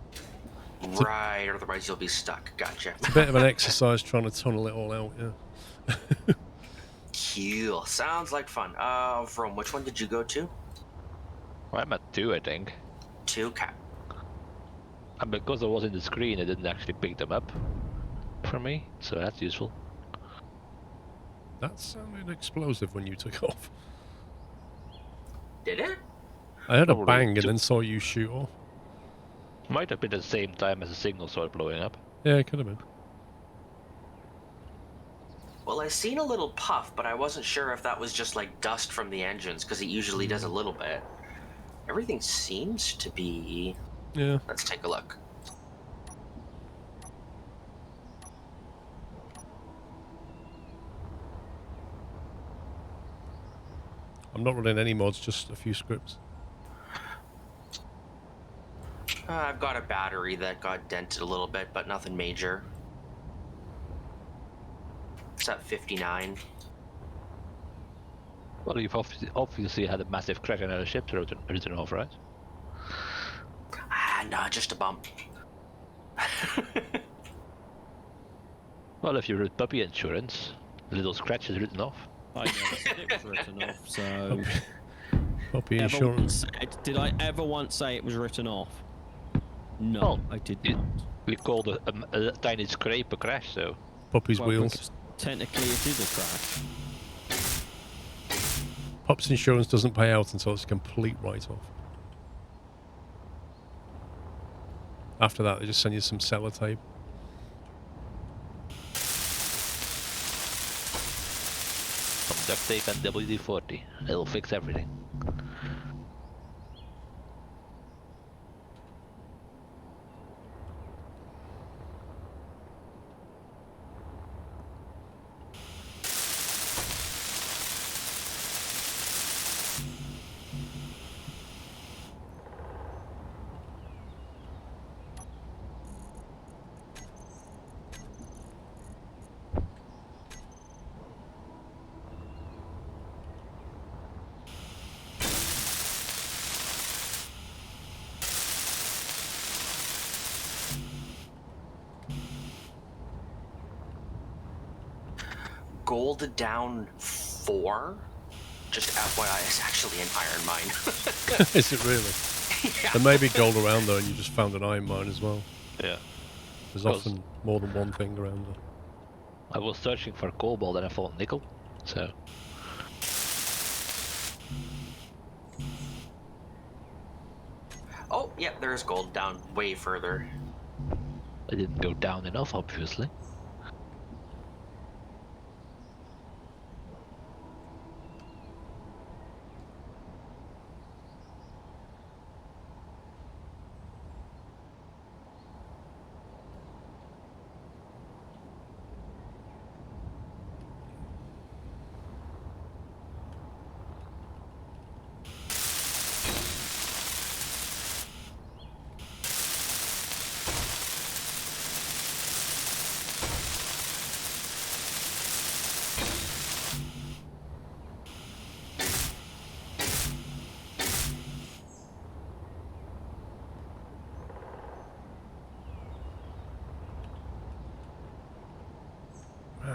Right, otherwise you'll be stuck. Gotcha. It's a bit of an exercise trying to tunnel it all out, yeah. Cool. Sounds like fun. From which one did you go to? Well, I'm at 2, I think. 2, Cap. And because I was in the screen, it didn't actually pick them up for me, so that's useful. That sounded explosive when you took off. Did it? I heard a Probably bang and ju- then saw you shoot off. Might have been at the same time as the signal started blowing up. Yeah, it could have been. Well, I seen a little puff, but I wasn't sure if that was just like dust from the engines, because it usually does a little bit. Everything seems to be... Yeah. Let's take a look. I'm not running any mods, just a few scripts. I've got a battery that got dented a little bit, but nothing major. It's at 59. Well, you've obviously had a massive crash on our ship to return off, right? Ah, no, just a bump. Well, if you wrote puppy insurance, the little scratch is written off. I never said it was written off, so... Puppy Ever insurance. did I ever once say it was written off? No, Oh, I did it- not. We called a tiny scrape a crash, so... Puppy's Well, wheels. because technically it is a crash. Pups insurance doesn't pay out until it's a complete write-off. After that, they just send you some sellotape. Some duct tape and WD-40. It'll fix everything. Gold down 4? Just FYI, it's actually an iron mine. Is it really? Yeah. There may be gold around there and you just found an iron mine as well. Yeah. There's Because- often more than one thing around there. I was searching for cobalt and I found nickel, so... Oh, yeah, there's gold down way further. I didn't go down enough, obviously.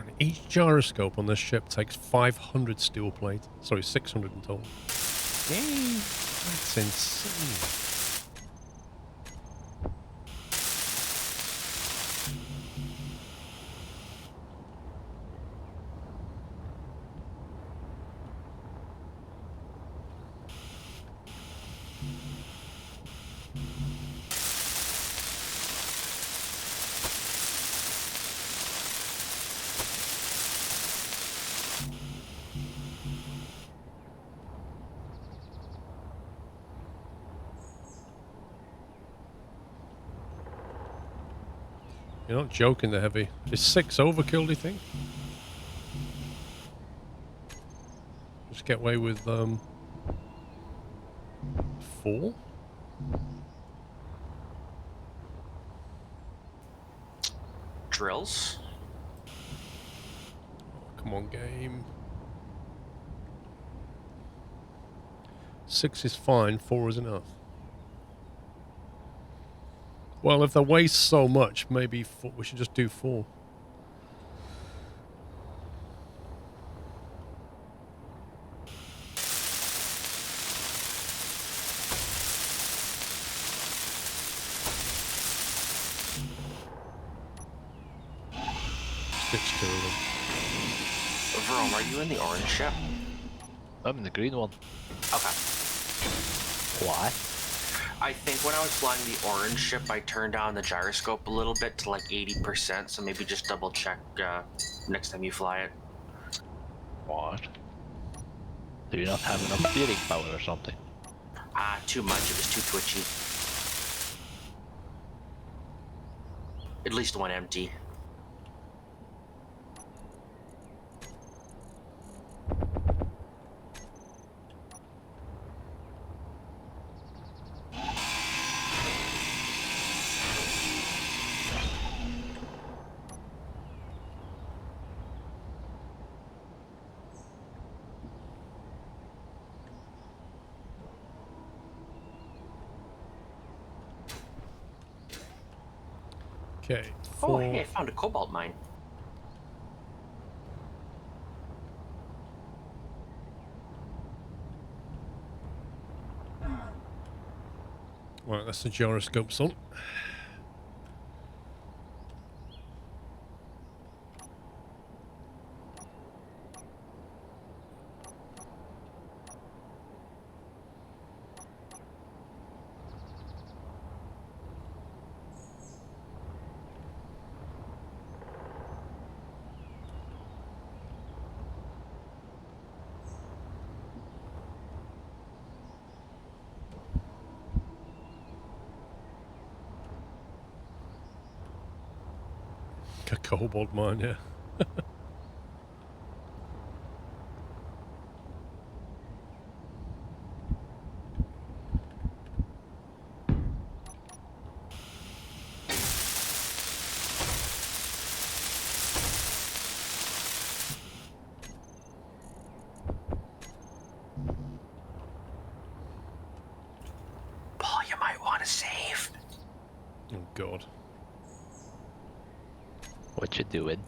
Man, each gyroscope on this ship takes 500 steel plate. Sorry, 600 in total. Yay. That's insane. You're not joking, the heavy. Is 6 overkill, do you think? Just get away with 4? Drills? Come on, game. 6 is fine, 4 is enough. Well, if they waste so much, maybe we should just do 4. Stitch 2 of them. Vrome, are you in the orange ship? I'm in the green one. Okay. Why? I think when I was flying the orange ship, I turned down the gyroscope a little bit to like 80%, so maybe just double check next time you fly it. What? Do you not have enough steering power or something? Too much. It was too twitchy. At least one empty. Okay. Oh, hey, I found a cobalt mine. Right, that's the gyroscope's on. A cobalt mine, yeah. Paul, you might want to save. Oh god. What you doing?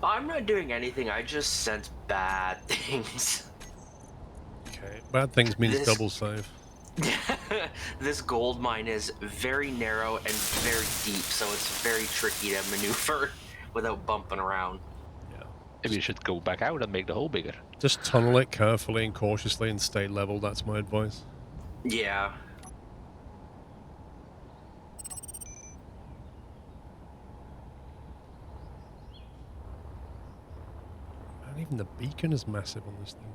I'm not doing anything. I just sense bad things. Okay. Bad things means This- double save. This gold mine is very narrow and very deep, so it's very tricky to maneuver without bumping around. Yeah. Maybe you should go back out and make the hole bigger. Just tunnel it carefully and cautiously and stay level, that's my advice. Yeah. And even the beacon is massive on this thing.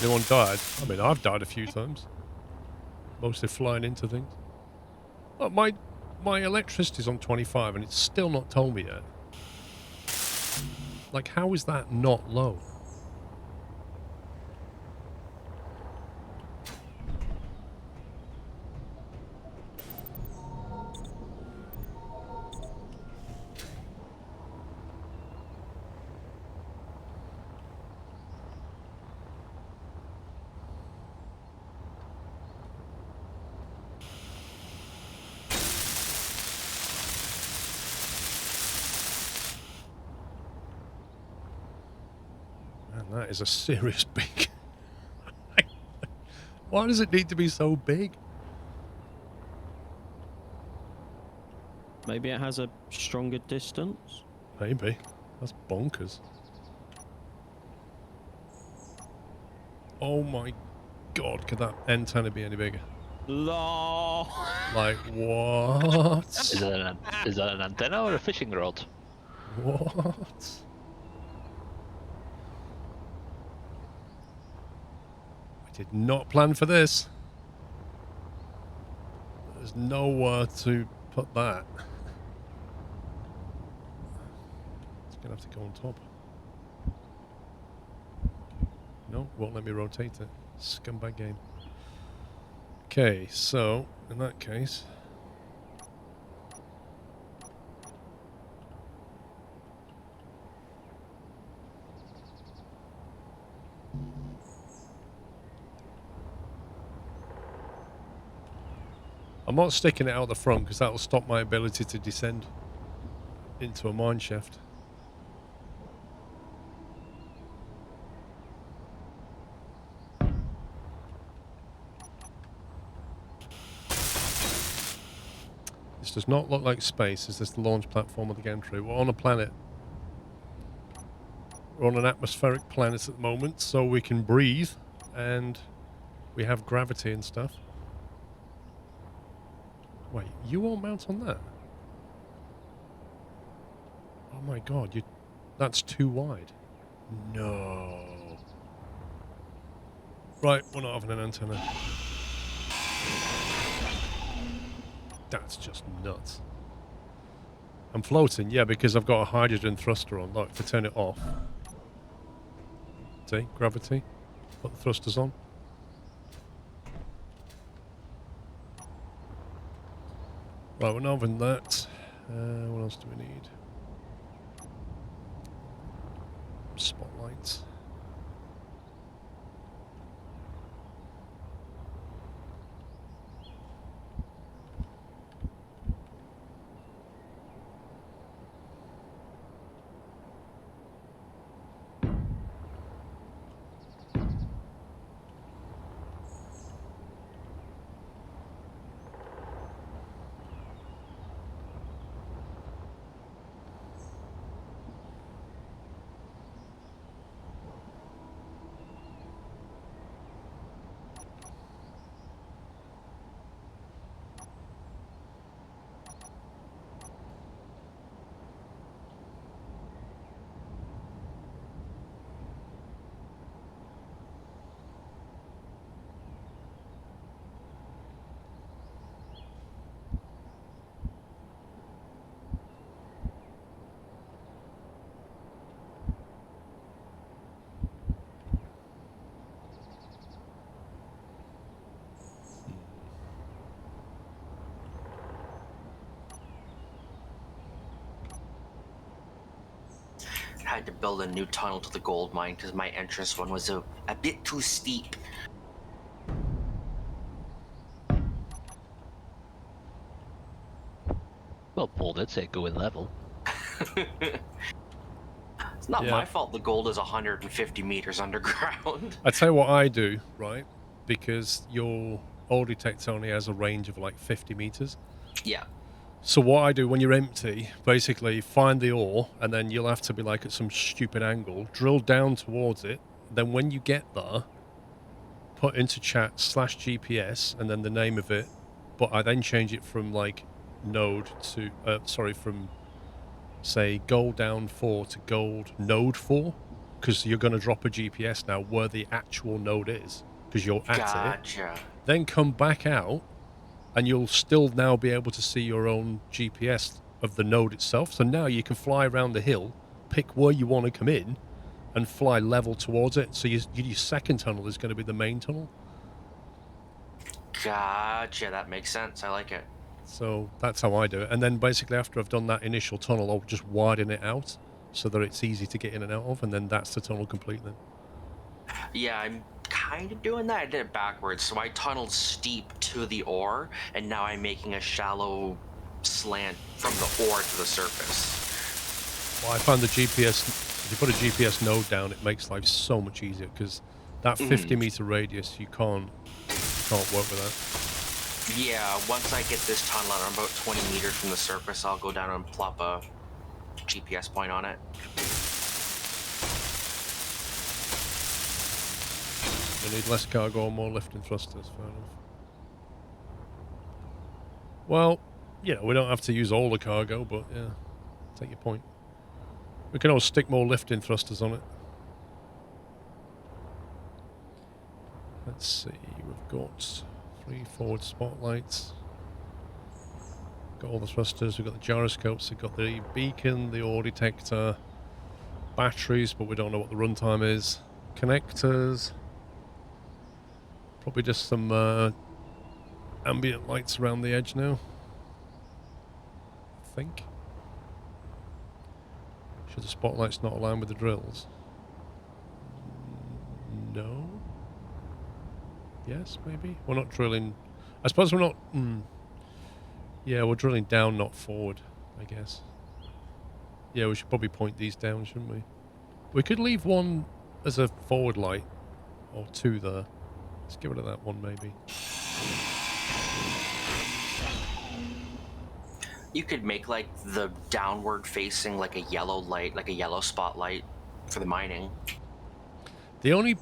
Anyone died? I mean, I've died a few times. Mostly flying into things. Look, my electricity's on 25 and it's still not told me yet. Like, how is that not low? That is a serious big. Why does it need to be so big? Maybe it has a stronger distance. Maybe. That's bonkers. Oh my god, could that antenna be any bigger? Lol. Like, what? Is that an antenna or a fishing rod? What? I did not plan for this. There's nowhere to put that. It's gonna have to go on top. No, won't let me rotate it. Scumbag game. Okay, so in that case, I'm not sticking it out the front because that will stop my ability to descend into a mine shaft. This does not look like space. Is this the launch platform of the gantry? We're on a planet. We're on an atmospheric planet at the moment, so we can breathe and we have gravity and stuff. Wait, you won't mount on that? Oh my god, that's too wide. No. Right, we're not having an antenna. That's just nuts. I'm floating, yeah, because I've got a hydrogen thruster on. Look, if I turn it off. See, gravity. Put the thrusters on. Right, we're not having that. What else do we need? Spotlights. I had to build a new tunnel to the gold mine because my entrance one was a bit too steep. Well, Paul did say go in level. It's not Yeah. my fault the gold is 150 meters underground. I tell you what I do, right? Because your ore detector only has a range of like 50 meters. Yeah. So what I do when you're empty, basically find the ore, and then you'll have to be like at some stupid angle, drill down towards it. Then when you get there, put into chat /GPS and then the name of it. But I then change it from like node to, from say gold down 4 to gold node 4. because you're going to drop a GPS now where the actual node is, because you're at it. Gotcha. Then come back out, and you'll still now be able to see your own GPS of the node itself. So now you can fly around the hill, pick where you want to come in, and fly level towards it. So your second tunnel is going to be the main tunnel. Gotcha. That makes sense. I like it. So that's how I do it. And then basically after I've done that initial tunnel, I'll just widen it out so that it's easy to get in and out of, and then that's the tunnel complete then. Yeah, I'm kind of doing that. I did it backwards. So I tunneled steep to the ore, and now I'm making a shallow slant from the ore to the surface. Well, I found the GPS, if you put a GPS node down, it makes life so much easier, because that 50-meter radius, you can't work with that. Yeah, once I get this tunnel out, I'm about 20 meters from the surface, I'll go down and plop a GPS point on it. You need less cargo or more lifting thrusters, fair enough. Well, you know, we don't have to use all the cargo, but yeah, take your point. We can always stick more lifting thrusters on it. Let's see, we've got 3 forward spotlights. Got all the thrusters, we've got the gyroscopes, we've got the beacon, the ore detector, batteries, but we don't know what the runtime is. Connectors. Probably just some ambient lights around the edge now, I think. Should the spotlights not align with the drills? No. Yes, maybe. We're not drilling. I suppose we're not. Yeah, we're drilling down, not forward, I guess. Yeah, we should probably point these down, shouldn't we? We could leave one as a forward light, or 2 there. Let's get rid of that one, maybe. You could make like the downward facing like a yellow light, like a yellow spotlight for the mining. The only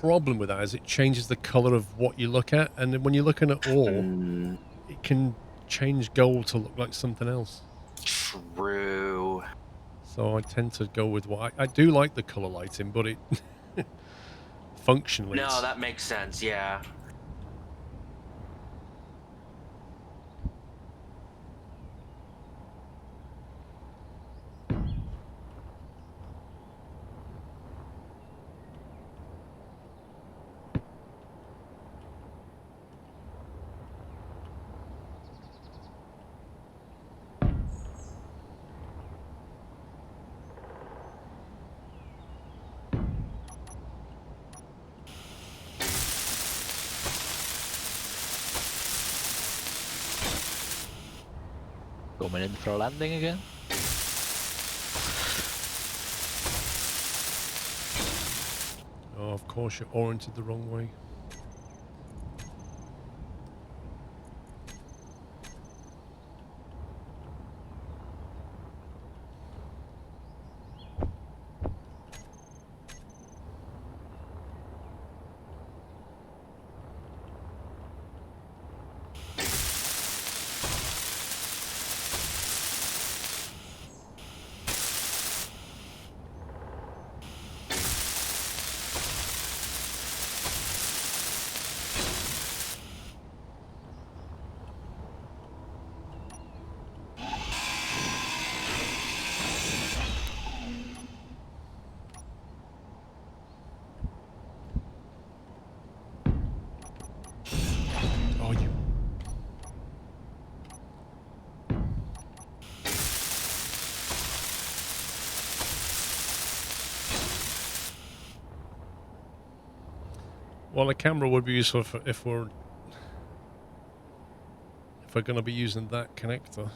problem with that is it changes the color of what you look at, and then when you're looking at ore, it can change gold to look like something else. True. So I tend to go with what I do like the color lighting, but it functionally. No, that makes sense. Yeah. Coming in for a landing again. Oh, of course, you're oriented the wrong way. Oh, you. Well, a camera would be useful if we're going to be using that connector.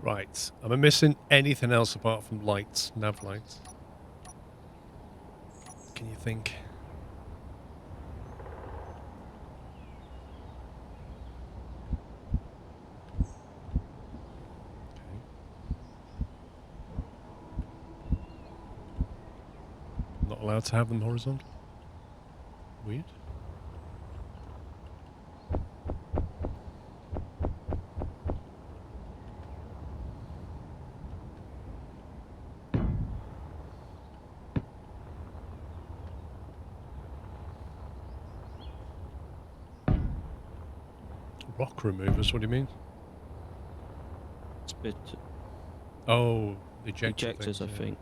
Right. Am I missing anything else apart from lights, nav lights? Can you think? Not allowed to have them horizontal? Weird. Rock removers, what do you mean? It's a bit Oh, ejector ejectors, things, I yeah. think.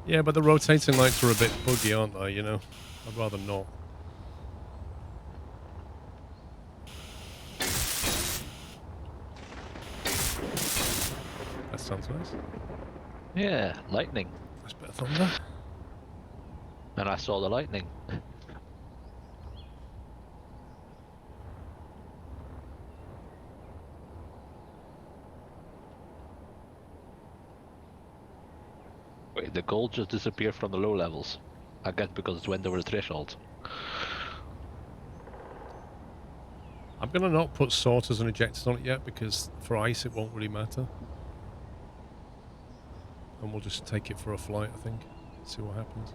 Yeah, but the rotating lights are a bit buggy, aren't they, you know? I'd rather not. That sounds nice. Yeah, lightning. That's a bit of thunder. And I saw the lightning. Wait, the gold just disappeared from the low levels. I guess because it went over the threshold. I'm going to not put sorters and ejectors on it yet because for ice it won't really matter. And we'll just take it for a flight, I think. See what happens.